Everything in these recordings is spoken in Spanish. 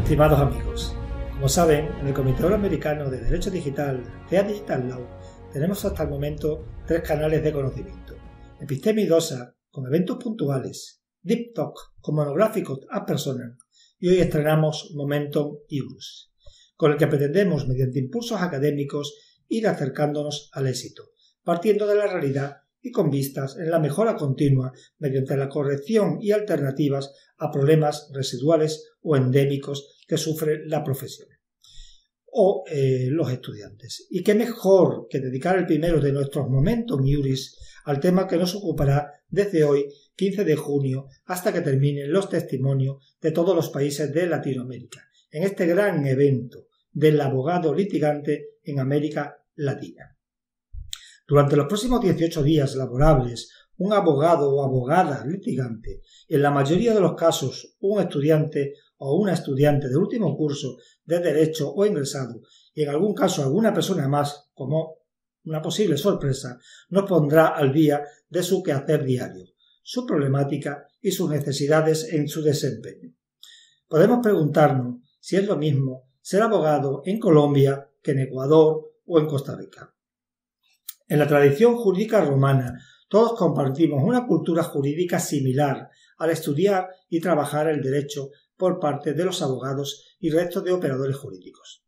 Estimados amigos, como saben, en el Comité Euroamericano de Derecho Digital, CEA Digital Law, tenemos hasta el momento 3 canales de conocimiento: Episteme y DOSA, con eventos puntuales; Deep Talk, con monográficos ad personam; y hoy estrenamos Momentum Iurus, con el que pretendemos, mediante impulsos académicos, ir acercándonos al éxito, partiendo de la realidad y con vistas en la mejora continua mediante la corrección y alternativas a problemas residuales o endémicos que sufre la profesión o los estudiantes. Y qué mejor que dedicar el primero de nuestros Momentum Iuris al tema que nos ocupará desde hoy, 15 de junio, hasta que terminen los testimonios de todos los países de Latinoamérica, en este gran evento del abogado litigante en América Latina. Durante los próximos 18 días laborables, un abogado o abogada litigante, y en la mayoría de los casos un estudiante o una estudiante de último curso de Derecho o ingresado, y en algún caso alguna persona más, como una posible sorpresa, nos pondrá al día de su quehacer diario, su problemática y sus necesidades en su desempeño. Podemos preguntarnos si es lo mismo ser abogado en Colombia que en Ecuador o en Costa Rica. En la tradición jurídica romana, todos compartimos una cultura jurídica similar al estudiar y trabajar el derecho por parte de los abogados y resto de operadores jurídicos.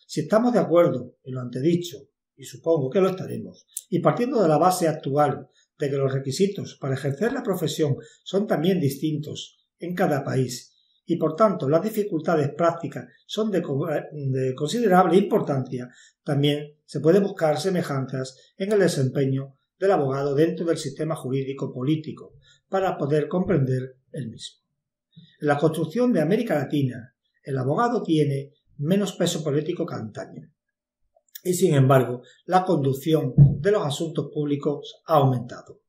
Si estamos de acuerdo en lo antedicho, y supongo que lo estaremos, y partiendo de la base actual de que los requisitos para ejercer la profesión son también distintos en cada país, y por tanto las dificultades prácticas son de considerable importancia, también se puede buscar semejanzas en el desempeño del abogado dentro del sistema jurídico político para poder comprender el mismo. En la construcción de América Latina, el abogado tiene menos peso político que antaño, y sin embargo la conducción de los asuntos públicos ha aumentado.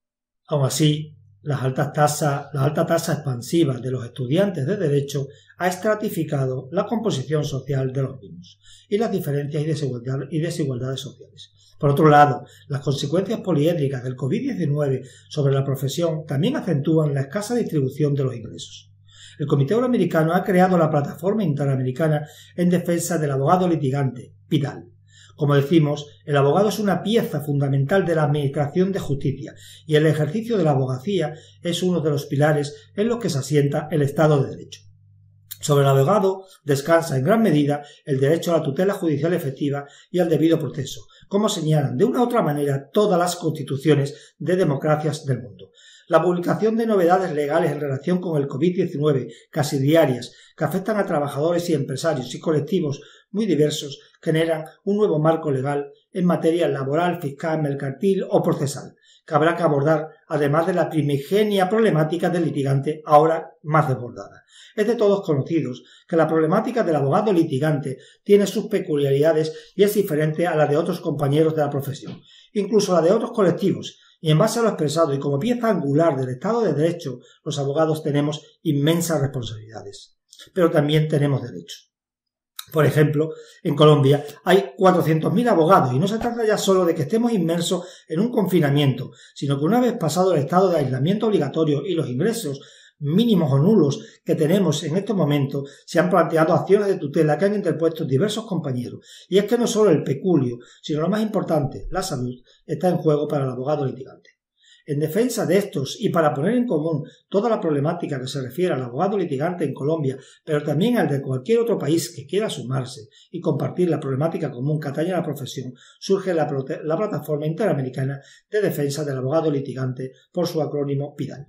Aun así, la alta tasa expansiva de los estudiantes de Derecho ha estratificado la composición social de los mismos y las diferencias y desigualdades sociales. Por otro lado, las consecuencias poliédricas del COVID-19 sobre la profesión también acentúan la escasa distribución de los ingresos. El Comité Euroamericano ha creado la Plataforma Interamericana en Defensa del Abogado Litigante, PIDAL. Como decimos, el abogado es una pieza fundamental de la administración de justicia y el ejercicio de la abogacía es uno de los pilares en los que se asienta el Estado de Derecho. Sobre el abogado descansa en gran medida el derecho a la tutela judicial efectiva y al debido proceso, como señalan de una u otra manera todas las constituciones de democracias del mundo. La publicación de novedades legales en relación con el COVID-19, casi diarias, que afectan a trabajadores y empresarios y colectivos muy diversos, generan un nuevo marco legal en materia laboral, fiscal, mercantil o procesal, que habrá que abordar, además de la primigenia problemática del litigante, ahora más desbordada. Es de todos conocidos que la problemática del abogado litigante tiene sus peculiaridades y es diferente a la de otros compañeros de la profesión, incluso la de otros colectivos, y en base a lo expresado y como pieza angular del Estado de Derecho, los abogados tenemos inmensas responsabilidades, pero también tenemos derechos. Por ejemplo, en Colombia hay 400.000 abogados y no se trata ya solo de que estemos inmersos en un confinamiento, sino que una vez pasado el estado de aislamiento obligatorio y los ingresos mínimos o nulos que tenemos en estos momentos, se han planteado acciones de tutela que han interpuesto diversos compañeros. Y es que no solo el peculio, sino lo más importante, la salud, está en juego para el abogado litigante. En defensa de estos y para poner en común toda la problemática que se refiere al abogado litigante en Colombia, pero también al de cualquier otro país que quiera sumarse y compartir la problemática común que atañe a la profesión, surge la Plataforma Interamericana de Defensa del Abogado Litigante, por su acrónimo PIDAL.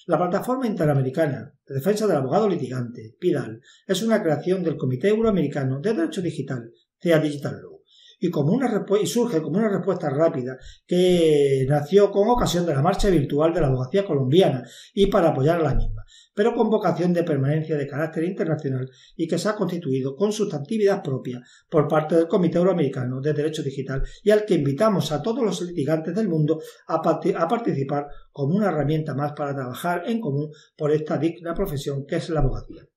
La Plataforma Interamericana de Defensa del Abogado Litigante, PIDAL, es una creación del Comité Euroamericano de Derecho Digital, CEA Digital Law, y surge como una respuesta rápida que nació con ocasión de la marcha virtual de la abogacía colombiana y para apoyar a la misma, pero con vocación de permanencia de carácter internacional y que se ha constituido con sustantividad propia por parte del Comité Euroamericano de Derecho Digital y al que invitamos a todos los litigantes del mundo a participar como una herramienta más para trabajar en común por esta digna profesión que es la abogacía.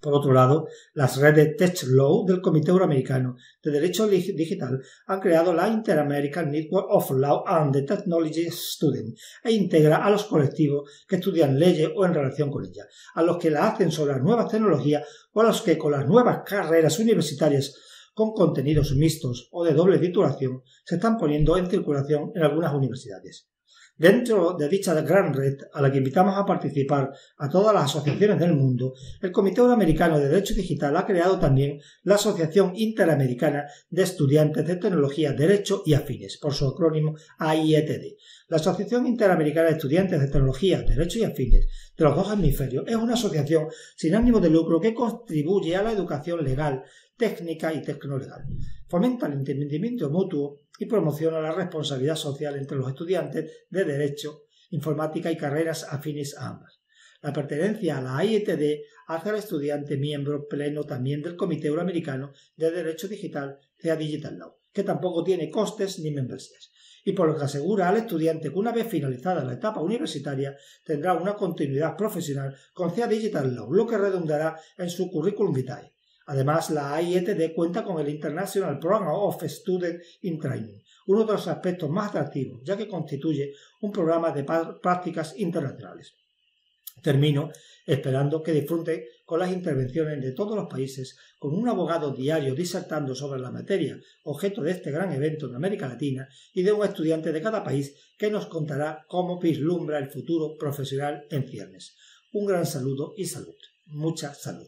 Por otro lado, las redes TechLaw del Comité Euroamericano de Derecho Digital han creado la Inter-American Network of Law and the Technology Students e integra a los colectivos que estudian leyes o en relación con ellas, a los que la hacen sobre las nuevas tecnologías o a los que con las nuevas carreras universitarias con contenidos mixtos o de doble titulación se están poniendo en circulación en algunas universidades. Dentro de dicha gran red, a la que invitamos a participar a todas las asociaciones del mundo, el Comité Euroamericano de Derecho Digital ha creado también la Asociación Interamericana de Estudiantes de Tecnología, Derecho y Afines, por su acrónimo AIETD. La Asociación Interamericana de Estudiantes de Tecnología, Derecho y Afines de los dos hemisferios es una asociación sin ánimo de lucro que contribuye a la educación legal, técnica y tecnolegal. Fomenta el entendimiento mutuo y promociona la responsabilidad social entre los estudiantes de Derecho, Informática y carreras afines a ambas. La pertenencia a la AIETD hace al estudiante miembro pleno también del Comité Euroamericano de Derecho Digital, CEA Digital Law, que tampoco tiene costes ni membresías, y por lo que asegura al estudiante que una vez finalizada la etapa universitaria tendrá una continuidad profesional con CEA Digital Law, lo que redundará en su currículum vitae. Además, la AIETD cuenta con el International Program of Student in Training, uno de los aspectos más atractivos, ya que constituye un programa de prácticas internacionales. Termino esperando que disfruten con las intervenciones de todos los países, con un abogado diario disertando sobre la materia objeto de este gran evento en América Latina y de un estudiante de cada país que nos contará cómo vislumbra el futuro profesional en ciernes. Un gran saludo y salud. Mucha salud.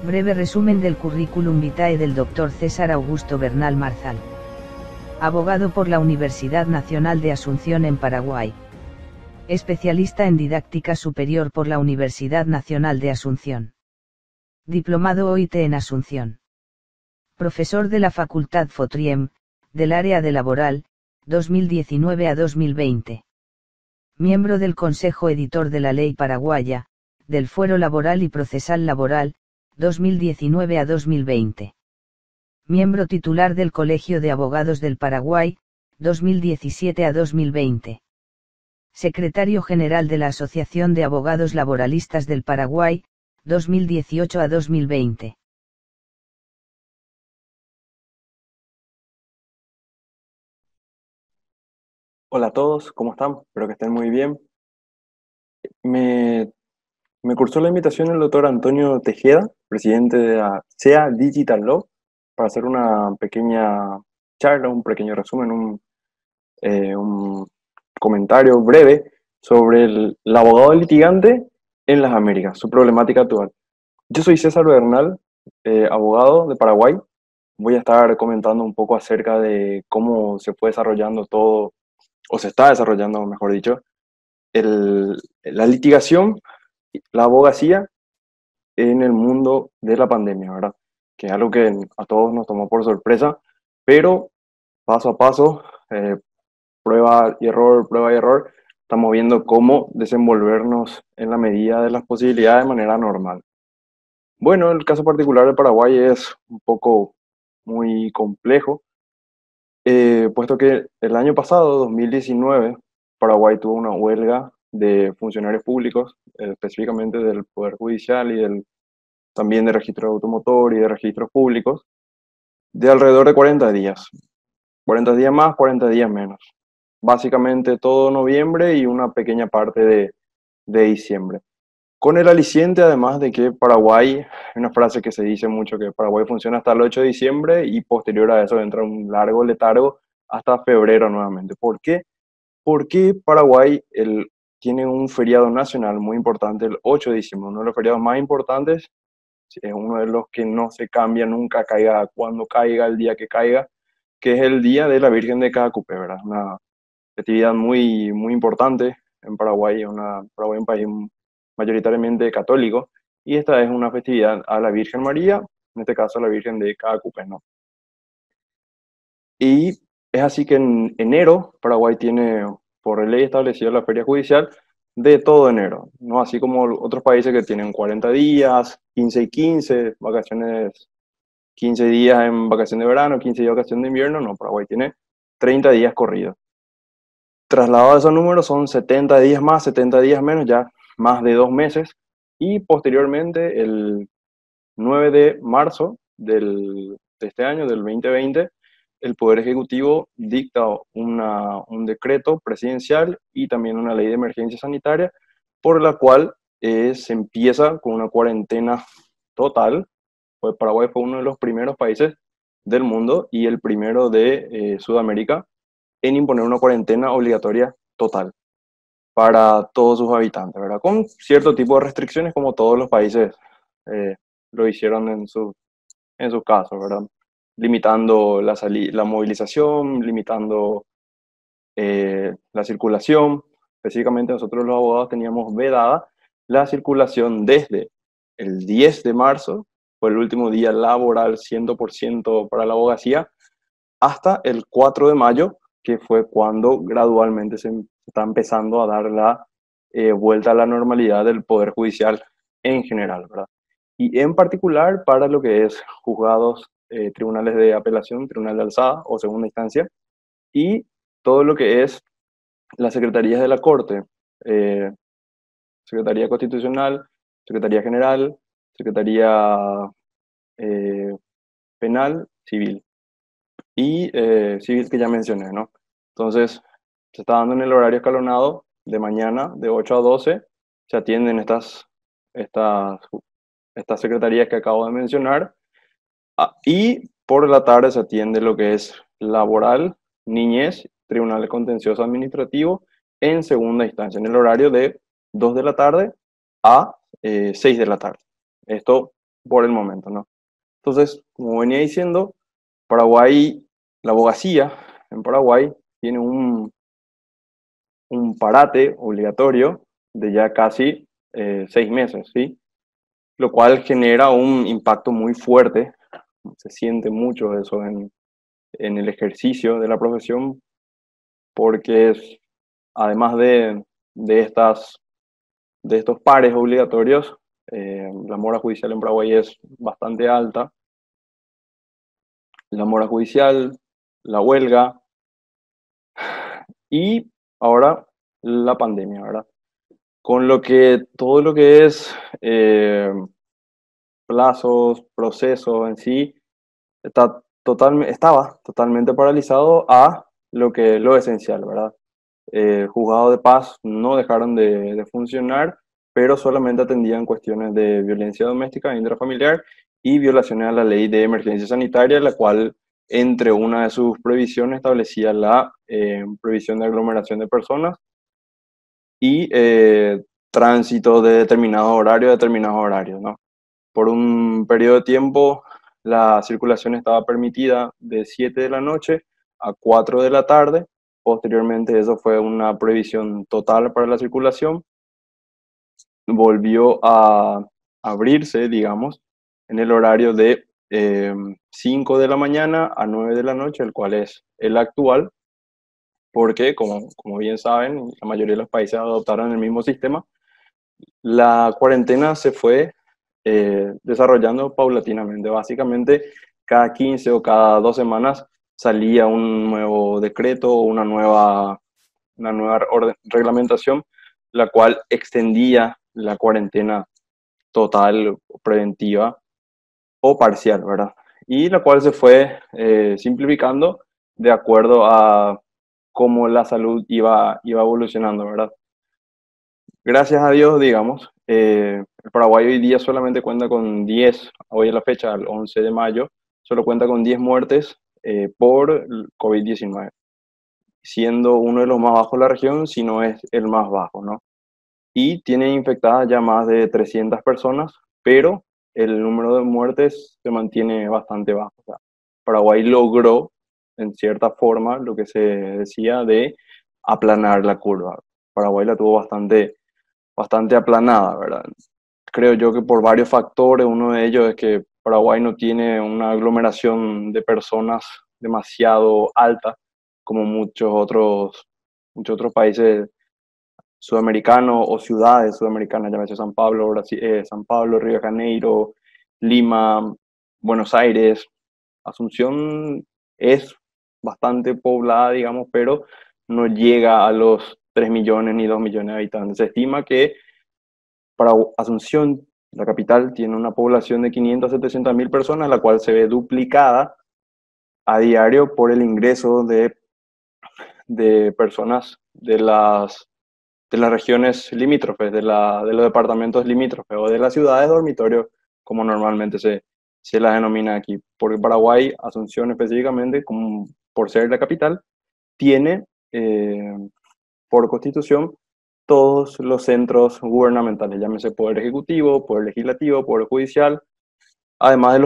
Breve resumen del currículum vitae del Dr. César Augusto Bernal Marzal. Abogado por la Universidad Nacional de Asunción en Paraguay. Especialista en didáctica superior por la Universidad Nacional de Asunción. Diplomado OIT en Asunción. Profesor de la Facultad FOTRIEM, del área de laboral, 2019 a 2020. Miembro del Consejo Editor de la Ley Paraguaya, del Fuero Laboral y Procesal Laboral, 2019 a 2020. Miembro titular del Colegio de Abogados del Paraguay, 2017 a 2020. Secretario General de la Asociación de Abogados Laboralistas del Paraguay, 2018 a 2020. Hola a todos, ¿cómo están? Espero que estén muy bien. Me cursó la invitación el doctor Antonio Tejeda, presidente de la CEA Digital Law, para hacer una pequeña charla, un pequeño resumen, un comentario breve sobre el abogado litigante en las Américas, su problemática actual. Yo soy César Bernal, abogado de Paraguay. Voy a estar comentando un poco acerca de cómo se fue desarrollando todo, o se está desarrollando, mejor dicho, la litigación, la abogacía en el mundo de la pandemia, ¿verdad? Que es algo que a todos nos tomó por sorpresa, pero paso a paso, prueba y error, estamos viendo cómo desenvolvernos en la medida de las posibilidades de manera normal. Bueno, el caso particular de Paraguay es un poco muy complejo, puesto que el año pasado, 2019, Paraguay tuvo una huelga de funcionarios públicos, específicamente del Poder Judicial y también de registro automotor y de registros públicos, de alrededor de 40 días. 40 días más, 40 días menos. Básicamente todo noviembre y una pequeña parte de diciembre. Con el aliciente, además, de que Paraguay, hay una frase que se dice mucho, que Paraguay funciona hasta el 8 de diciembre y posterior a eso entra un largo letargo hasta febrero nuevamente. ¿Por qué? Porque Paraguay tiene un feriado nacional muy importante el 8 de diciembre, uno de los feriados más importantes es uno de los que no se cambia nunca, caiga cuando caiga, el día que caiga, que es el Día de la Virgen de Caacupé, ¿verdad? Una festividad muy, muy importante en Paraguay, Paraguay es un país mayoritariamente católico, y esta es una festividad a la Virgen María, en este caso a la Virgen de Caacupé, ¿no? Y es así que en enero Paraguay tiene por ley establecido la feria judicial de todo enero, ¿no? Así como otros países que tienen 40 días, 15 y 15, vacaciones, 15 días en vacación de verano, 15 días de vacación de invierno, no, Paraguay tiene 30 días corridos. Trasladado a esos números son 70 días más, 70 días menos, ya más de 2 meses. Y posteriormente, el 9 de marzo de este año, del 2020, el Poder Ejecutivo dicta un decreto presidencial y también una ley de emergencia sanitaria por la cual se empieza con una cuarentena total. Pues Paraguay fue uno de los primeros países del mundo y el primero de Sudamérica en imponer una cuarentena obligatoria total para todos sus habitantes, ¿verdad? Con cierto tipo de restricciones como todos los países eh, lo hicieron en sus casos, ¿verdad? Limitando la movilización, limitando la circulación. Específicamente nosotros los abogados teníamos vedada la circulación desde el 10 de marzo, fue el último día laboral 100% para la abogacía, hasta el 4 de mayo, que fue cuando gradualmente se está empezando a dar la vuelta a la normalidad del Poder Judicial en general, ¿verdad? Y en particular para lo que es juzgados, tribunales de apelación, tribunal de alzada o segunda instancia, y todo lo que es las secretarías de la Corte, eh, Secretaría Constitucional, Secretaría General, Secretaría eh, Penal, Civil y civil que ya mencioné, ¿no? Entonces, se está dando en el horario escalonado de mañana, de 8 a 12, se atienden estas, estas secretarías que acabo de mencionar, y por la tarde se atiende lo que es laboral, niñez, tribunal contencioso administrativo en segunda instancia, en el horario de 2 de la tarde a 6 de la tarde. Esto por el momento, ¿no? Entonces, como venía diciendo, Paraguay, la abogacía en Paraguay tiene un parate obligatorio de ya casi 6 meses, ¿sí? Lo cual genera un impacto muy fuerte, se siente mucho eso en el ejercicio de la profesión, porque además de de estos pares obligatorios, la mora judicial en Paraguay es bastante alta, la mora judicial, la huelga, y ahora la pandemia, ¿verdad? Con lo que todo lo que es plazos, procesos en sí, estaba totalmente paralizado a lo esencial, ¿verdad? Juzgados de paz no dejaron de funcionar, pero solamente atendían cuestiones de violencia doméstica e intrafamiliar y violaciones a la ley de emergencia sanitaria, la cual, entre una de sus prohibiciones, establecía la prohibición de aglomeración de personas y tránsito de determinados horarios, ¿no? Por un periodo de tiempo, la circulación estaba permitida de 7 de la noche a 4 de la tarde. Posteriormente, eso fue una prohibición total para la circulación. Volvió a abrirse, digamos, en el horario de 5 de la mañana a 9 de la noche, el cual es el actual, porque, como bien saben, la mayoría de los países adoptaron el mismo sistema. La cuarentena se fue desarrollando paulatinamente. Básicamente, cada 15 o cada 2 semanas salía un nuevo decreto o una nueva reglamentación, la cual extendía la cuarentena total, preventiva o parcial, ¿verdad? Y la cual se fue simplificando de acuerdo a cómo la salud iba evolucionando, ¿verdad? Gracias a Dios, digamos, el Paraguay hoy día solamente cuenta con 10, hoy es la fecha, el 11 de mayo, solo cuenta con 10 muertes por COVID-19, siendo uno de los más bajos de la región, si no es el más bajo, ¿no? Y tiene infectadas ya más de 300 personas, pero el número de muertes se mantiene bastante bajo. O sea, Paraguay logró, en cierta forma, lo que se decía de aplanar la curva. Paraguay la tuvo bastante aplanada, ¿verdad? Creo yo que por varios factores, uno de ellos es que Paraguay no tiene una aglomeración de personas demasiado alta como muchos otros países sudamericanos o ciudades sudamericanas, llámese San Pablo, San Pablo, Río de Janeiro, Lima, Buenos Aires. Asunción es bastante poblada, digamos, pero no llega a los 3 millones ni 2 millones de habitantes. Se estima que para Asunción, la capital, tiene una población de 500 a 700 mil personas, la cual se ve duplicada a diario por el ingreso de personas de las regiones limítrofes, de los departamentos limítrofes o de las ciudades dormitorio, como normalmente se las denomina aquí. Porque Paraguay, Asunción específicamente, como por ser la capital, tiene por constitución todos los centros gubernamentales, llámese Poder Ejecutivo, Poder Legislativo, Poder Judicial, además de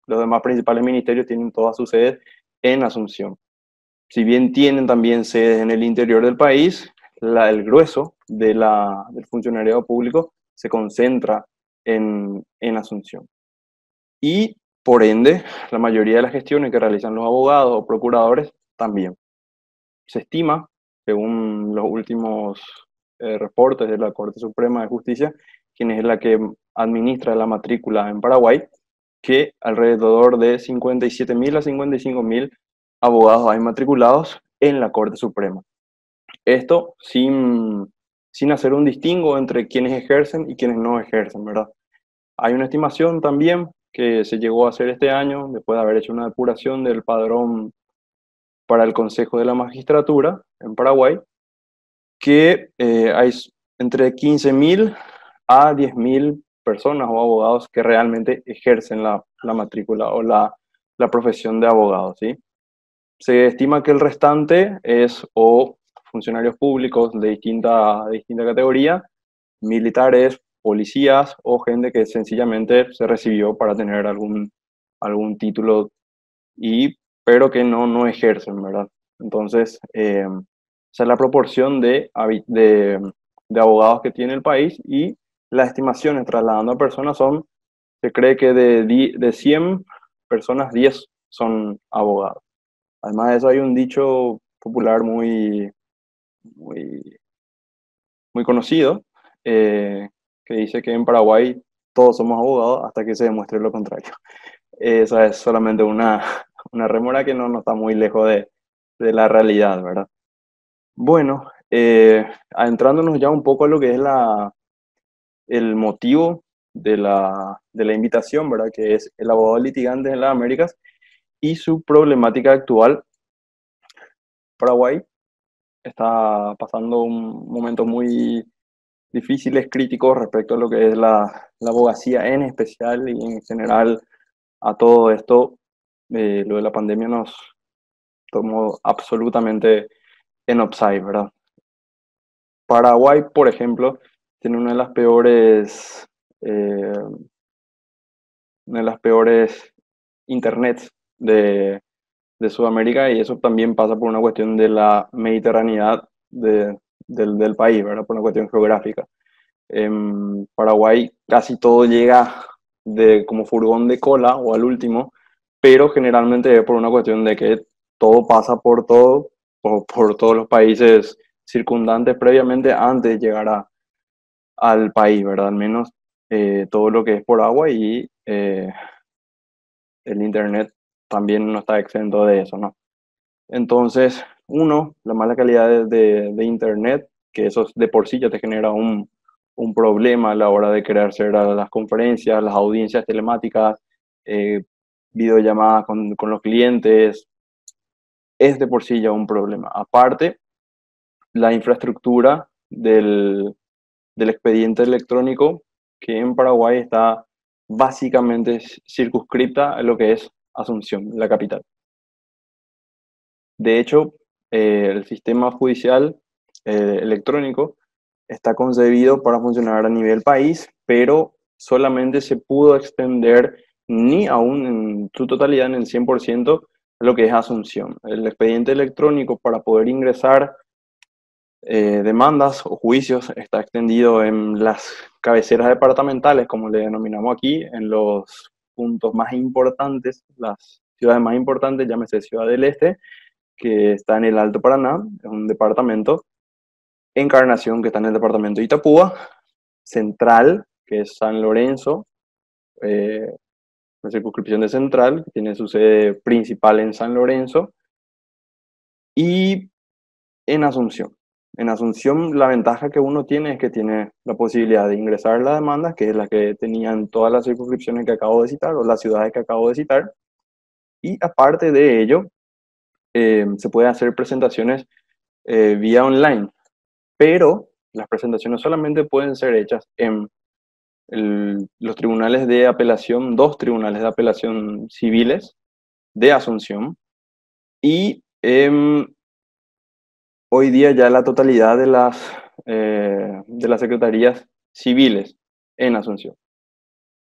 los demás principales ministerios tienen todas sus sedes en Asunción. Si bien tienen también sedes en el interior del país, el grueso del funcionariado público se concentra en Asunción. Y por ende, la mayoría de las gestiones que realizan los abogados o procuradores también. Se estima, según los últimos reportes de la Corte Suprema de Justicia, quien es la que administra la matrícula en Paraguay, que alrededor de 57.000 a 55.000 abogados hay matriculados en la Corte Suprema. Esto sin hacer un distingo entre quienes ejercen y quienes no ejercen, ¿verdad? Hay una estimación también que se llegó a hacer este año, después de haber hecho una depuración del padrón para el Consejo de la Magistratura en Paraguay, que hay entre 15.000 a 10.000 personas o abogados que realmente ejercen la matrícula o la profesión de abogado, ¿sí? Se estima que el restante es o funcionarios públicos de distinta categoría, militares, policías o gente que sencillamente se recibió para tener algún título, pero que no ejercen, ¿verdad? Entonces, esa es la proporción de abogados que tiene el país y las estimaciones trasladando a personas se cree que de 100 personas, 10 son abogados. Además de eso, hay un dicho popular muy, muy conocido que dice que en Paraguay todos somos abogados hasta que se demuestre lo contrario. Esa es solamente una rémora que no está muy lejos de la realidad, ¿verdad? Bueno, adentrándonos ya un poco a lo que es el motivo de la invitación, ¿verdad? Que es el abogado litigante en las Américas y su problemática actual. Paraguay está pasando un momento muy difíciles, críticos respecto a lo que es la abogacía en especial y en general a todo esto. Lo de la pandemia nos tomó absolutamente en offside, ¿verdad? Paraguay, por ejemplo, tiene eh, una de las peores internets de Sudamérica y eso también pasa por una cuestión de la mediterraneidad del país, ¿verdad? Por una cuestión geográfica. En Paraguay casi todo llega como furgón de cola o al último, pero generalmente es por una cuestión de que todo pasa por todos los países circundantes previamente antes de llegar al país, ¿verdad? Al menos todo lo que es por agua y el internet también no está exento de eso, ¿no? Entonces, la mala calidad de internet, que eso de por sí ya te genera un problema a la hora de querer hacer las conferencias, las audiencias telemáticas, eh, videollamadas con los clientes, es de por sí ya un problema. Aparte, la infraestructura del expediente electrónico, que en Paraguay está básicamente circunscripta a lo que es Asunción, la capital. De hecho, el sistema judicial electrónico está concebido para funcionar a nivel país, pero solamente se pudo extender ni aún en su totalidad, en el 100%, lo que es Asunción. El expediente electrónico para poder ingresar demandas o juicios está extendido en las cabeceras departamentales, como le denominamos aquí, en los puntos más importantes, las ciudades más importantes, llámese Ciudad del Este, que está en el Alto Paraná, es un departamento. Encarnación, que está en el departamento de Itapúa. Central, que es San Lorenzo, la circunscripción de Central, que tiene su sede principal en San Lorenzo. Y en Asunción. En Asunción, la ventaja que uno tiene es que tiene la posibilidad de ingresar la demanda, que es la que tenían todas las circunscripciones que acabo de citar, o las ciudades que acabo de citar. Y aparte de ello, se puede hacer presentaciones vía online, pero las presentaciones solamente pueden ser hechas en los tribunales de apelación, dos tribunales de apelación civiles de Asunción, y hoy día ya la totalidad de las secretarías civiles en Asunción.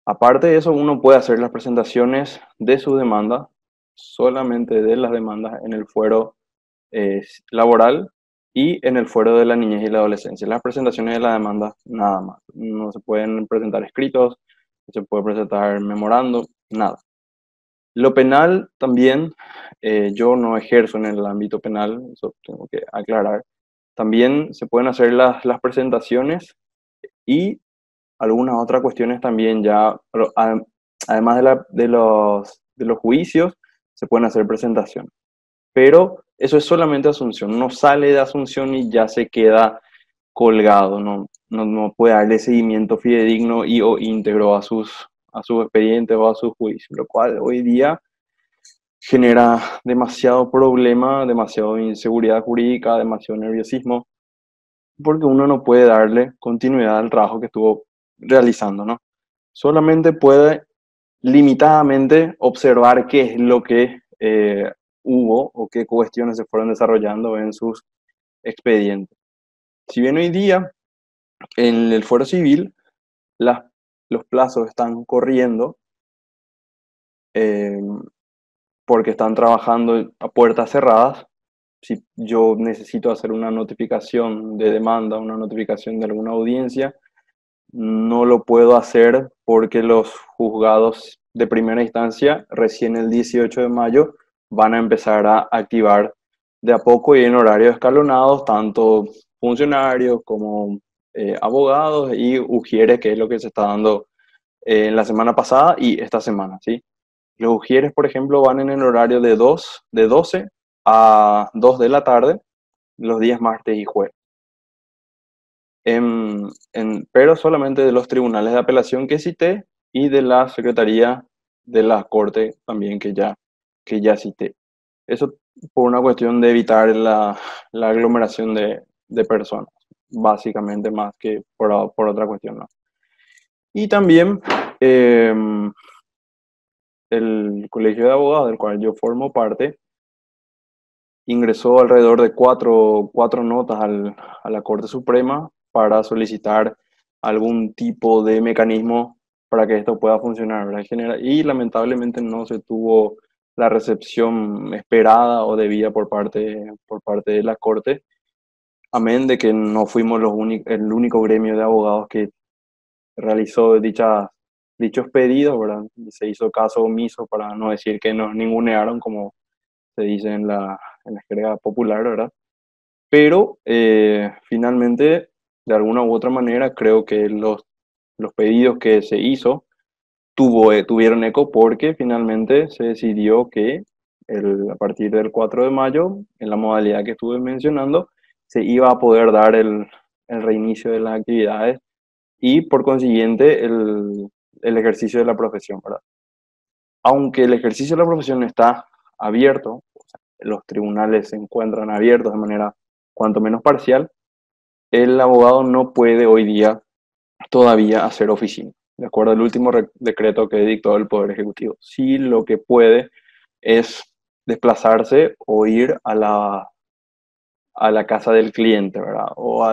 Aparte de eso, uno puede hacer las presentaciones de su demanda, solamente de las demandas, en el fuero laboral y en el fuero de la niñez y la adolescencia. Las presentaciones de la demanda, nada más. No se pueden presentar escritos, no se puede presentar memorando, nada. Lo penal también, yo no ejerzo en el ámbito penal, eso tengo que aclarar. También se pueden hacer las presentaciones y algunas otras cuestiones también ya, además de los juicios, se pueden hacer presentaciones. Pero eso es solamente Asunción, no sale de Asunción y ya se queda colgado, no puede darle seguimiento fidedigno y o íntegro a sus expedientes o a sus juicios, lo cual hoy día genera demasiado problema, demasiado inseguridad jurídica, demasiado nerviosismo, porque uno no puede darle continuidad al trabajo que estuvo realizando, ¿no? Solamente puede limitadamente observar qué es lo que hubo o qué cuestiones se fueron desarrollando en sus expedientes. Si bien hoy día en el fuero civil los plazos están corriendo eh, porque están trabajando a puertas cerradas, si yo necesito hacer una notificación de demanda, una notificación de alguna audiencia, no lo puedo hacer porque los juzgados de primera instancia recién el 18 de mayo van a empezar a activar de a poco y en horarios escalonados tanto funcionarios como abogados y ujieres, que es lo que se está dando en la semana pasada y esta semana, ¿sí? Los ujieres, por ejemplo, van en el horario de 12 a 2 de la tarde, los días martes y jueves. Pero solamente de los tribunales de apelación que cité y de la Secretaría de la Corte también que ya cité. Eso por una cuestión de evitar la aglomeración de personas, básicamente más que por otra cuestión, ¿no? Y también el Colegio de Abogados, del cual yo formo parte, ingresó alrededor de cuatro notas a la Corte Suprema para solicitar algún tipo de mecanismo para que esto pueda funcionar, ¿verdad? Y lamentablemente no se tuvo la recepción esperada o debida por parte de la Corte, amén de que no fuimos el único gremio de abogados que realizó dichos pedidos, ¿verdad? Se hizo caso omiso, para no decir que nos ningunearon, como se dice en la jerga popular, ¿verdad? Pero finalmente, de alguna u otra manera, creo que los pedidos que se hizo tuvieron eco porque finalmente se decidió que a partir del 4 de mayo, en la modalidad que estuve mencionando, se iba a poder dar el reinicio de las actividades y por consiguiente el ejercicio de la profesión, ¿verdad? Aunque el ejercicio de la profesión está abierto, los tribunales se encuentran abiertos de manera cuanto menos parcial, el abogado no puede hoy día todavía hacer oficina, de acuerdo al último decreto que dictó el Poder Ejecutivo. Sí, lo que puede es desplazarse o ir a la casa del cliente, ¿verdad? O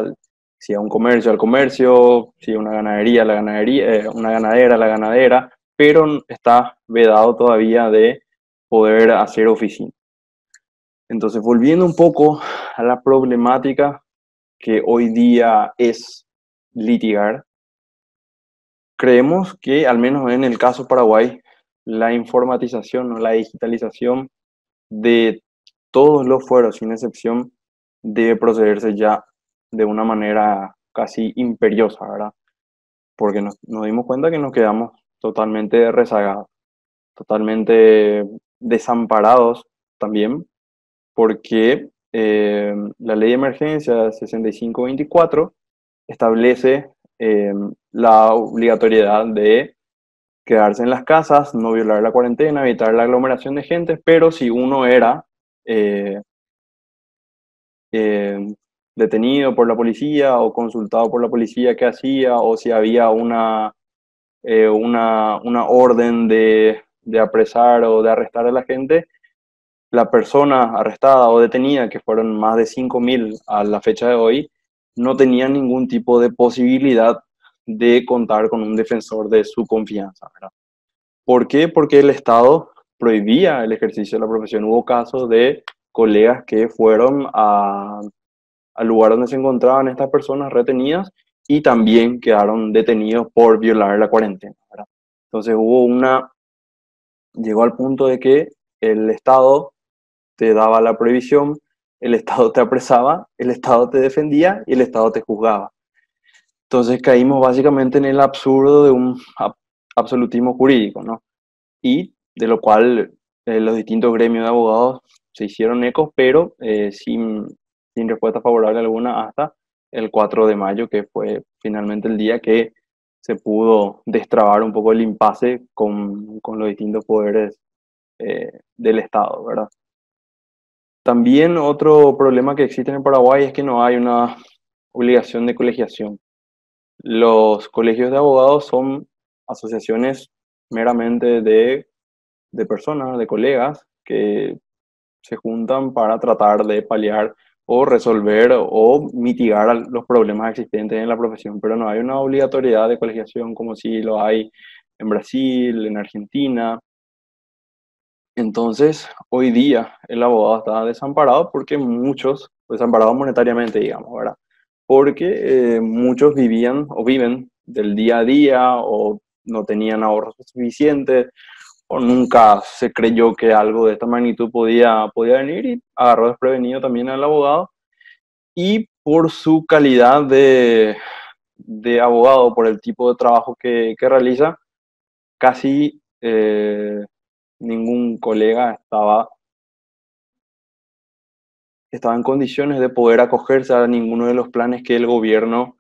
Si a un comercio, al comercio, si a una ganadería, la ganadería, una ganadera, la ganadera, pero está vedado todavía de poder hacer oficina. Entonces, volviendo un poco a la problemática que hoy día es litigar, creemos que, al menos en el caso Paraguay, la informatización o la digitalización de todos los fueros, sin excepción, debe procederse ya de una manera casi imperiosa, ¿verdad? Porque nos dimos cuenta que nos quedamos totalmente rezagados, totalmente desamparados también, porque la ley de emergencia 6524 establece la obligatoriedad de quedarse en las casas, no violar la cuarentena, evitar la aglomeración de gente, pero si uno era eh, eh, detenido por la policía o consultado por la policía qué hacía, o si había una orden de apresar o de arrestar a la gente, la persona arrestada o detenida, que fueron más de 5.000 a la fecha de hoy, no tenía ningún tipo de posibilidad de contar con un defensor de su confianza, ¿verdad? ¿Por qué? Porque el Estado prohibía el ejercicio de la profesión. Hubo casos de colegas que fueron al lugar donde se encontraban estas personas retenidas y también quedaron detenidos por violar la cuarentena, ¿verdad? Entonces llegó al punto de que el Estado te daba la prohibición, el Estado te apresaba, el Estado te defendía y el Estado te juzgaba. Entonces caímos básicamente en el absurdo de un absolutismo jurídico, ¿no? Y de lo cual los distintos gremios de abogados se hicieron ecos, pero sin respuesta favorable alguna hasta el 4 de mayo, que fue finalmente el día que se pudo destrabar un poco el impasse con los distintos poderes del Estado, ¿verdad? También otro problema que existe en Paraguay es que no hay una obligación de colegiación. Los colegios de abogados son asociaciones meramente de personas, de colegas, que se juntan para tratar de paliar o resolver o mitigar los problemas existentes en la profesión, pero no hay una obligatoriedad de colegiación como si lo hay en Brasil, en Argentina. Entonces, hoy día el abogado está desamparado porque muchos, desamparados monetariamente, digamos, ¿verdad? Porque muchos vivían o viven del día a día o no tenían ahorros suficientes o nunca se creyó que algo de esta magnitud podía venir y agarró desprevenido también al abogado. Y por su calidad de abogado, por el tipo de trabajo que realiza, casi ningún colega estaba en condiciones de poder acogerse a ninguno de los planes que el gobierno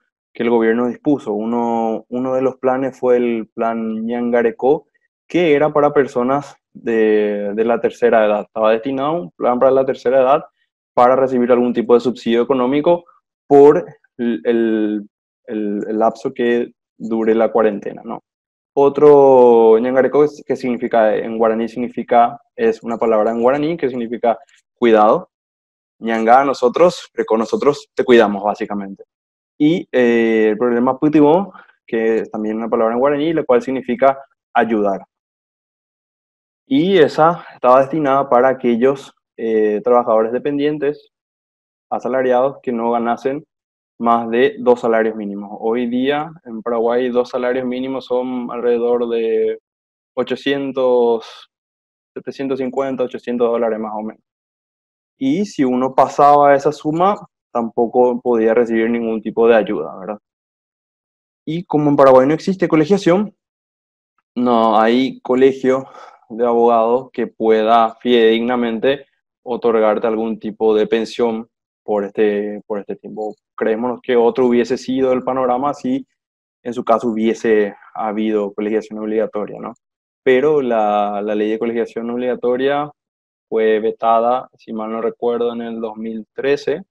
dispuso. Uno de los planes fue el plan Ñangarecó, que era para personas de la tercera edad. Estaba destinado un plan para la tercera edad para recibir algún tipo de subsidio económico por el lapso que dure la cuarentena, ¿no? Otro Ñangarecó, que significa en guaraní, es una palabra en guaraní que significa cuidado. Ñanga, nosotros, con nosotros te cuidamos, básicamente. Y el problema putibó, que es también una palabra en guaraní, la cual significa ayudar. Y esa estaba destinada para aquellos trabajadores dependientes, asalariados, que no ganasen más de 2 salarios mínimos. Hoy día, en Paraguay, 2 salarios mínimos son alrededor de 800, 750, $800 más o menos. Y si uno pasaba esa suma, tampoco podía recibir ningún tipo de ayuda, ¿verdad? Y como en Paraguay no existe colegiación, no hay colegio de abogados que pueda fidedignamente otorgarte algún tipo de pensión por este tiempo. Creemos que otro hubiese sido el panorama si en su caso hubiese habido colegiación obligatoria, ¿no? Pero la ley de colegiación obligatoria fue vetada, si mal no recuerdo, en el 2013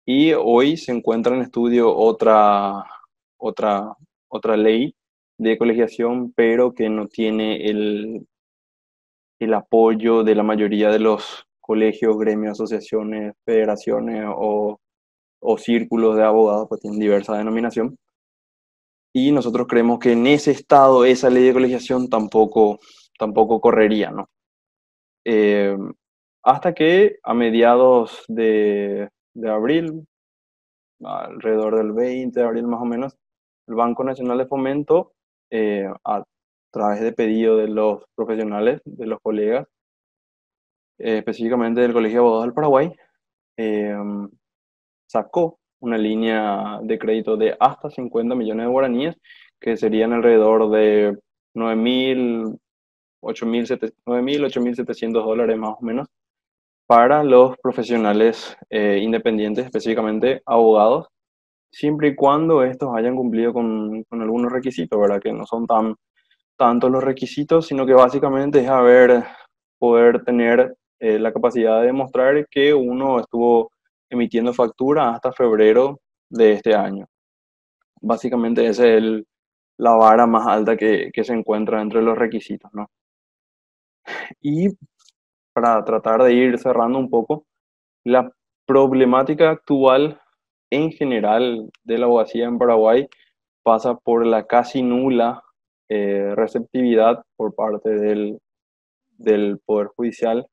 y hoy se encuentra en estudio otra, otra ley de colegiación, pero que no tiene el apoyo de la mayoría de los colegios, gremios, asociaciones, federaciones o o círculos de abogados, pues tienen diversa denominación. Y nosotros creemos que en ese estado esa ley de colegiación tampoco correría, ¿no? Hasta que a mediados de abril, alrededor del 20 de abril más o menos, el Banco Nacional de Fomento, a través de pedido de los profesionales, de los colegas, específicamente del Colegio de Abogados del Paraguay, eh, sacó una línea de crédito de hasta 50 millones de guaraníes, que serían alrededor de 9.000, 8.700 dólares más o menos, para los profesionales independientes, específicamente abogados, siempre y cuando estos hayan cumplido con algunos requisitos, ¿verdad? Que no son tantos los requisitos, sino que básicamente es poder tener la capacidad de demostrar que uno estuvo emitiendo factura hasta febrero de este año. Básicamente esa es la vara más alta que se encuentra entre los requisitos, ¿no? Y para tratar de ir cerrando un poco, la problemática actual en general de la abogacía en Paraguay pasa por la casi nula receptividad por parte del Poder Judicial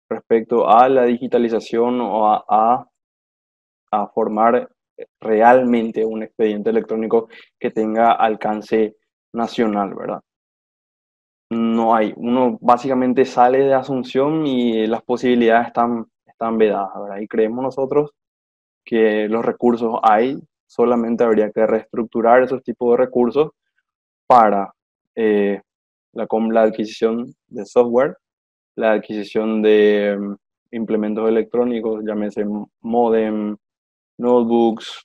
respecto a la digitalización o a formar realmente un expediente electrónico que tenga alcance nacional, ¿verdad? No hay. Uno básicamente sale de Asunción y las posibilidades están vedadas, ¿verdad? Y creemos nosotros que los recursos hay, solamente habría que reestructurar esos tipos de recursos para la adquisición de software, la adquisición de implementos electrónicos, llámese modem, notebooks,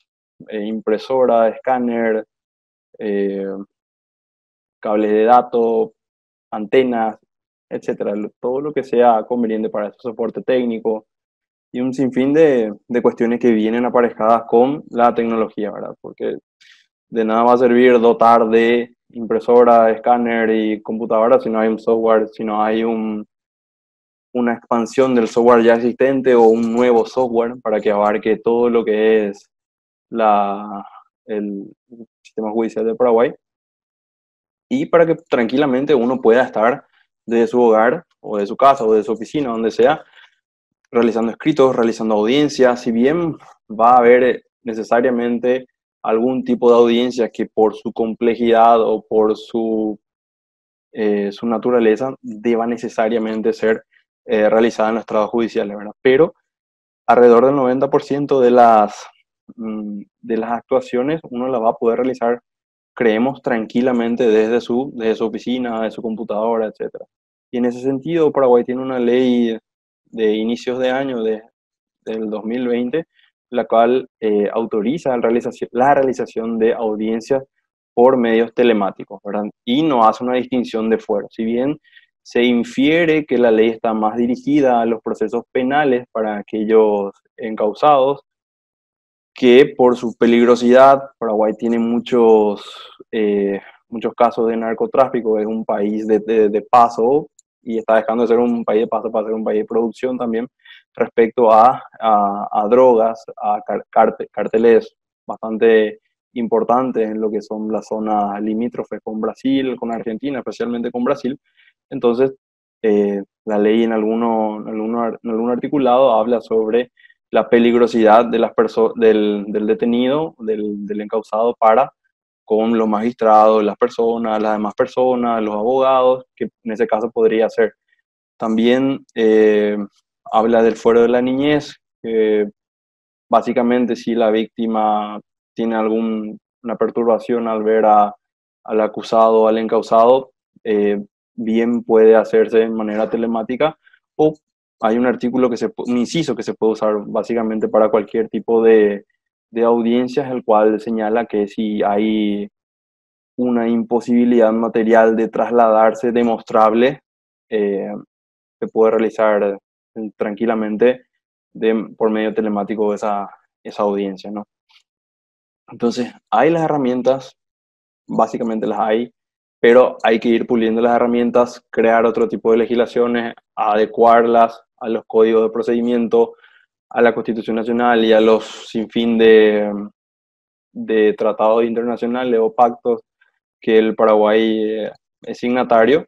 impresora, escáner, eh, cables de datos, antenas, etcétera, todo lo que sea conveniente para ese soporte técnico y un sinfín de cuestiones que vienen aparejadas con la tecnología, ¿verdad? Porque de nada va a servir dotar de impresora, escáner y computadora si no hay un software, si no hay una expansión del software ya existente o un nuevo software para que abarque todo lo que es el sistema judicial de Paraguay y para que tranquilamente uno pueda estar desde su hogar o de su casa o de su oficina, donde sea, realizando escritos, realizando audiencias, si bien va a haber necesariamente algún tipo de audiencia que por su complejidad o por su naturaleza deba necesariamente ser realizada en los trabajos judiciales, ¿verdad? Pero alrededor del 90% de las actuaciones uno las va a poder realizar, creemos, tranquilamente desde su oficina, de su computadora, etcétera. Y en ese sentido, Paraguay tiene una ley de inicios de año del 2020, la cual autoriza la realización de audiencias por medios telemáticos, ¿verdad? Y no hace una distinción de fuero. Si bien se infiere que la ley está más dirigida a los procesos penales para aquellos encausados, que por su peligrosidad, Paraguay tiene muchos casos de narcotráfico, es un país de paso y está dejando de ser un país de paso para ser un país de producción también respecto a drogas, a cárteles bastante importantes en lo que son las zonas limítrofes con Brasil, con Argentina, especialmente con Brasil. Entonces, la ley en algún articulado habla sobre la peligrosidad del detenido, del encausado para con los magistrados, las demás personas, los abogados, que en ese caso podría ser. También habla del fuero de la niñez, que básicamente si la víctima tiene alguna perturbación al ver al acusado o al encausado, bien puede hacerse de manera telemática o hay un artículo un inciso que se puede usar básicamente para cualquier tipo de audiencias, el cual señala que si hay una imposibilidad material de trasladarse demostrable, se puede realizar tranquilamente por medio telemático esa audiencia, ¿no? Entonces, hay las herramientas, básicamente las hay, pero hay que ir puliendo las herramientas, crear otro tipo de legislaciones, adecuarlas a los códigos de procedimiento, a la Constitución Nacional y a los sinfín de tratados internacionales o pactos que el Paraguay es signatario,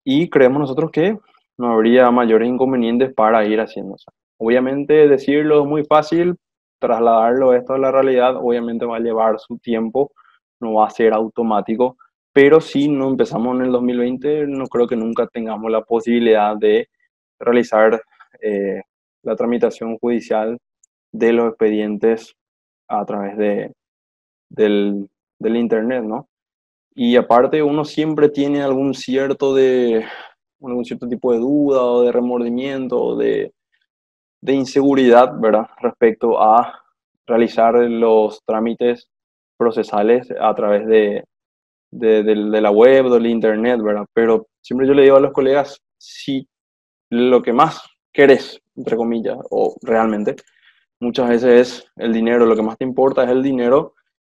y creemos nosotros que no habría mayores inconvenientes para ir haciendo. O sea, obviamente decirlo es muy fácil, trasladarlo esto a la realidad obviamente va a llevar su tiempo, no va a ser automático, pero si no empezamos en el 2020, no creo que nunca tengamos la posibilidad de realizar eh, la tramitación judicial de los expedientes a través del, del Internet, ¿no? Y aparte uno siempre tiene algún cierto tipo de duda o de remordimiento o de inseguridad, ¿verdad? Respecto a realizar los trámites procesales a través de la web o del internet, ¿verdad? Pero siempre yo le digo a los colegas, si lo que más querés, entre comillas, o realmente, muchas veces es el dinero, lo que más te importa es el dinero.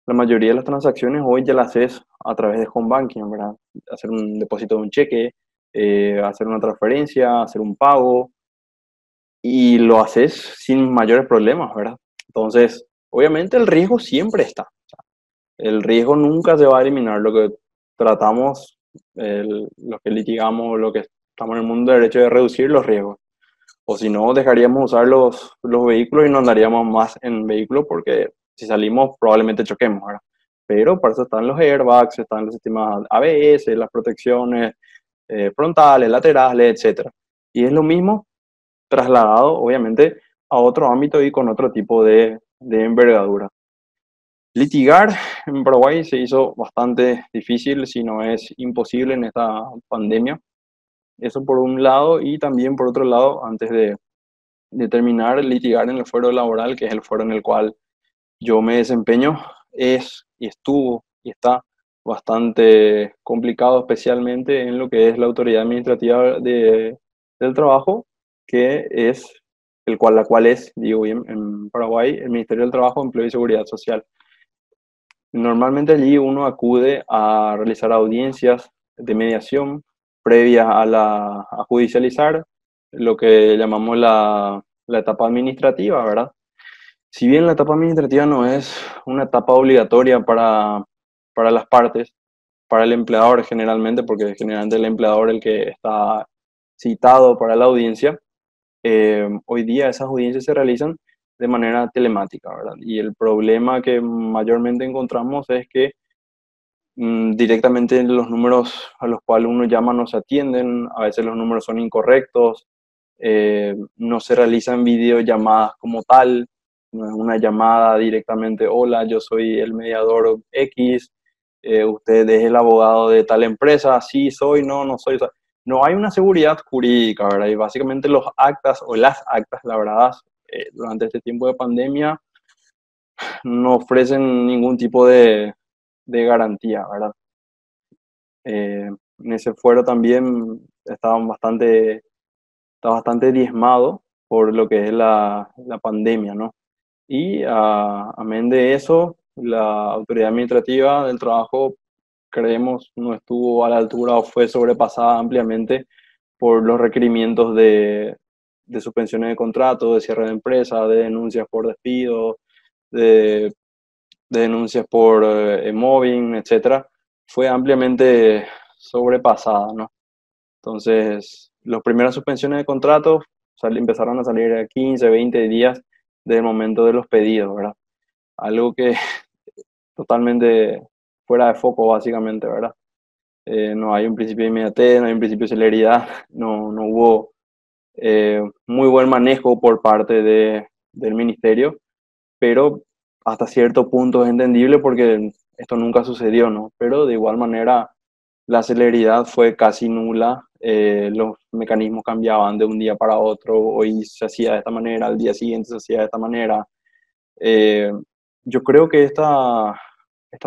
La mayoría de las transacciones hoy ya las haces a través de home banking, ¿verdad? Hacer un depósito de un cheque, hacer una transferencia, hacer un pago, y lo haces sin mayores problemas, ¿verdad? Entonces, obviamente el riesgo siempre está. El riesgo nunca se va a eliminar. Lo que tratamos, lo que litigamos, lo que estamos en el mundo del derecho, de reducir los riesgos. O si no, dejaríamos usar los vehículos y no andaríamos más en vehículos porque si salimos probablemente choquemos, ¿verdad? Pero para eso están los airbags, están los sistemas ABS, las protecciones frontales, laterales, etcétera. Y es lo mismo trasladado, obviamente, a otro ámbito y con otro tipo de envergadura. Litigar en Paraguay se hizo bastante difícil, si no es imposible en esta pandemia. Eso por un lado, y también por otro lado, antes de terminar, litigar en el fuero laboral, que es el fuero en el cual yo me desempeño, es y estuvo y está bastante complicado, especialmente en lo que es la autoridad administrativa del trabajo, que es la cual es, digo bien, en Paraguay, el Ministerio del Trabajo, Empleo y Seguridad Social. Normalmente allí uno acude a realizar audiencias de mediación previas a judicializar lo que llamamos la etapa administrativa, ¿verdad? Si bien la etapa administrativa no es una etapa obligatoria para las partes, para el empleador generalmente, porque es generalmente el empleador el que está citado para la audiencia, hoy día esas audiencias se realizan de manera telemática, ¿verdad? Y el problema que mayormente encontramos es que directamente los números a los cuales uno llama no se atienden, a veces los números son incorrectos, no se realizan videollamadas como tal, no es una llamada directamente, hola, yo soy el mediador X, usted es el abogado de tal empresa, sí soy, no, no soy. O sea, no hay una seguridad jurídica, ¿verdad? Y básicamente los actas o las actas labradas durante este tiempo de pandemia no ofrecen ningún tipo de garantía, ¿verdad? En ese fuero también está bastante diezmado por lo que es la pandemia, ¿no? Y amén de eso, la autoridad administrativa del trabajo, creemos, no estuvo a la altura o fue sobrepasada ampliamente por los requerimientos de suspensiones de contrato, de cierre de empresa, de denuncias por despido, de, de denuncias por mobbing, etcétera, fue ampliamente sobrepasada, ¿no? Entonces, las primeras suspensiones de contratos empezaron a salir a 15, 20 días del momento de los pedidos, ¿verdad? Algo que totalmente fuera de foco, básicamente, ¿verdad? No hay un principio de inmediatez, no hay un principio de celeridad, no hubo muy buen manejo por parte del ministerio, pero hasta cierto punto es entendible porque esto nunca sucedió, ¿no? Pero de igual manera la celeridad fue casi nula, los mecanismos cambiaban de un día para otro, hoy se hacía de esta manera, al día siguiente se hacía de esta manera. Eh, yo creo que esta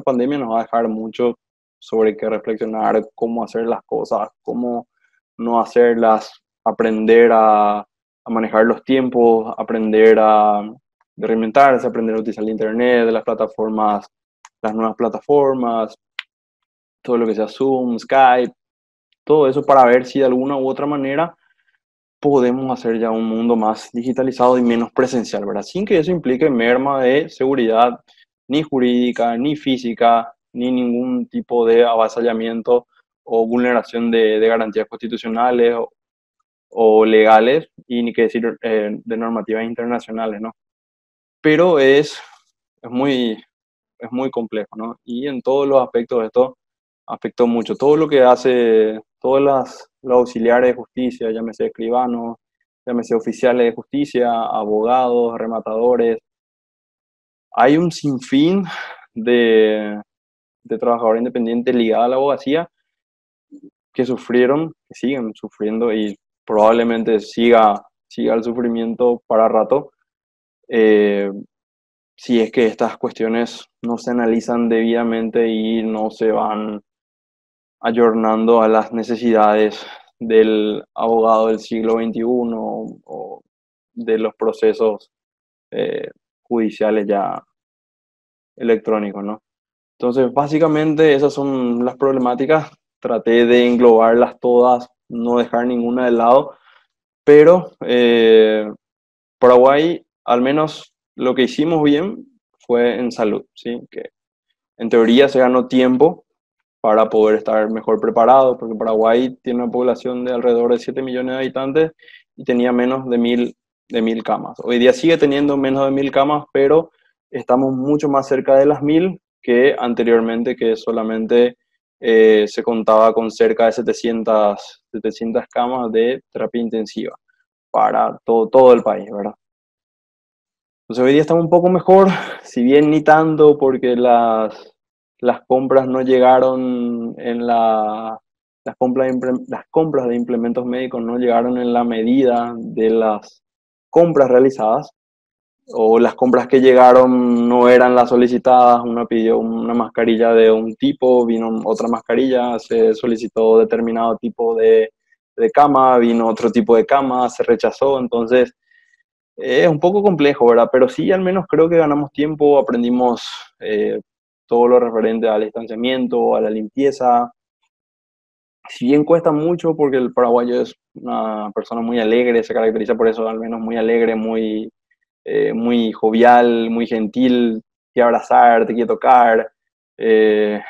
pandemia nos va a dejar mucho sobre qué reflexionar, cómo hacer las cosas, cómo no hacerlas, aprender a manejar los tiempos, aprender a reinventarse, aprender a utilizar el internet, las plataformas, las nuevas plataformas, todo lo que sea Zoom, Skype, todo eso para ver si de alguna u otra manera podemos hacer ya un mundo más digitalizado y menos presencial, ¿verdad? Sin que eso implique merma de seguridad, ni jurídica, ni física, ni ningún tipo de avasallamiento o vulneración de garantías constitucionales o legales, y ni qué decir de normativas internacionales, ¿no? Pero es muy, es muy complejo, ¿no? Y en todos los aspectos de esto afectó mucho. Todo lo que hace, todas los auxiliares de justicia, llámese escribanos, llámese oficiales de justicia, abogados, rematadores, hay un sinfín de, de trabajadores independientes ligados a la abogacía que sufrieron, que siguen sufriendo y probablemente siga el sufrimiento para rato. eh, si es que estas cuestiones no se analizan debidamente y no se van ayornando a las necesidades del abogado del siglo XXI o de los procesos judiciales ya electrónicos, ¿no? Entonces, básicamente esas son las problemáticas. Traté de englobarlas todas, no dejar ninguna de lado, pero Paraguay, al menos lo que hicimos bien fue en salud, ¿sí? Que en teoría se ganó tiempo para poder estar mejor preparado, porque Paraguay tiene una población de alrededor de 7 millones de habitantes y tenía menos de mil camas. Hoy día sigue teniendo menos de 1000 camas, pero estamos mucho más cerca de las 1000 que anteriormente, que solamente se contaba con cerca de 700 camas de terapia intensiva para todo el país, ¿verdad? Entonces hoy día estamos un poco mejor, si bien ni tanto, porque las compras no llegaron las compras de implementos médicos no llegaron en la medida de las compras realizadas, o las compras que llegaron no eran las solicitadas. Uno pidió una mascarilla de un tipo, vino otra mascarilla, se solicitó determinado tipo de cama, vino otro tipo de cama, se rechazó. Entonces es un poco complejo, ¿verdad? Pero sí, al menos creo que ganamos tiempo, aprendimos todo lo referente al distanciamiento, a la limpieza. Si bien cuesta mucho, porque el paraguayo es una persona muy alegre, se caracteriza por eso, al menos muy alegre, muy jovial, muy gentil, quiere abrazar, te quiere tocar, eh,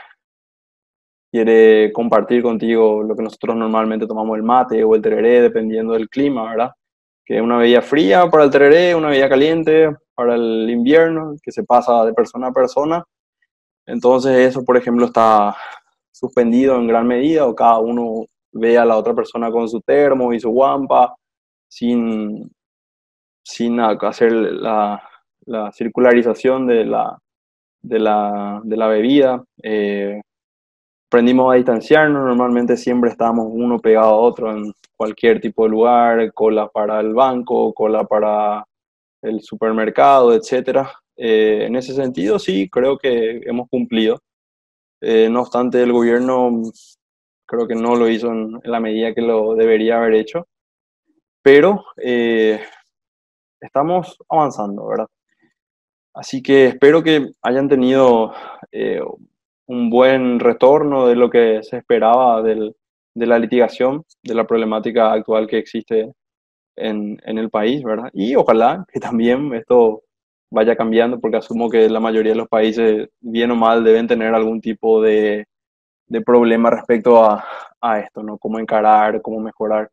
quiere compartir contigo lo que nosotros normalmente tomamos, el mate o el tereré, dependiendo del clima, ¿verdad? Que es una bebida fría para el tereré, una bebida caliente para el invierno, que se pasa de persona a persona. Entonces eso, por ejemplo, está suspendido en gran medida, o cada uno ve a la otra persona con su termo y su guampa, sin, sin hacer la circularización de la bebida. Aprendimos a distanciarnos, normalmente siempre estábamos uno pegado a otro en cualquier tipo de lugar, cola para el banco, cola para el supermercado, etcétera. En ese sentido, sí, creo que hemos cumplido. No obstante, el gobierno creo que no lo hizo en la medida que lo debería haber hecho, pero estamos avanzando, ¿verdad? Así que espero que hayan tenido un buen retorno de lo que se esperaba de la litigación, de la problemática actual que existe en el país, ¿verdad? Y ojalá que también esto vaya cambiando, porque asumo que la mayoría de los países, bien o mal, deben tener algún tipo de problema respecto a esto, ¿no? Cómo encarar, cómo mejorar.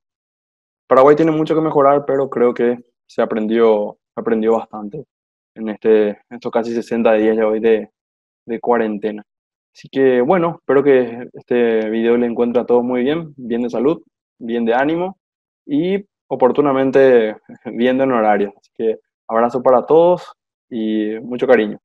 Paraguay tiene mucho que mejorar, pero creo que se aprendió bastante estos casi 60 días ya hoy de cuarentena. Así que bueno, espero que este video le encuentre a todos muy bien, bien de salud, bien de ánimo y oportunamente bien de honorario. Así que abrazo para todos y mucho cariño.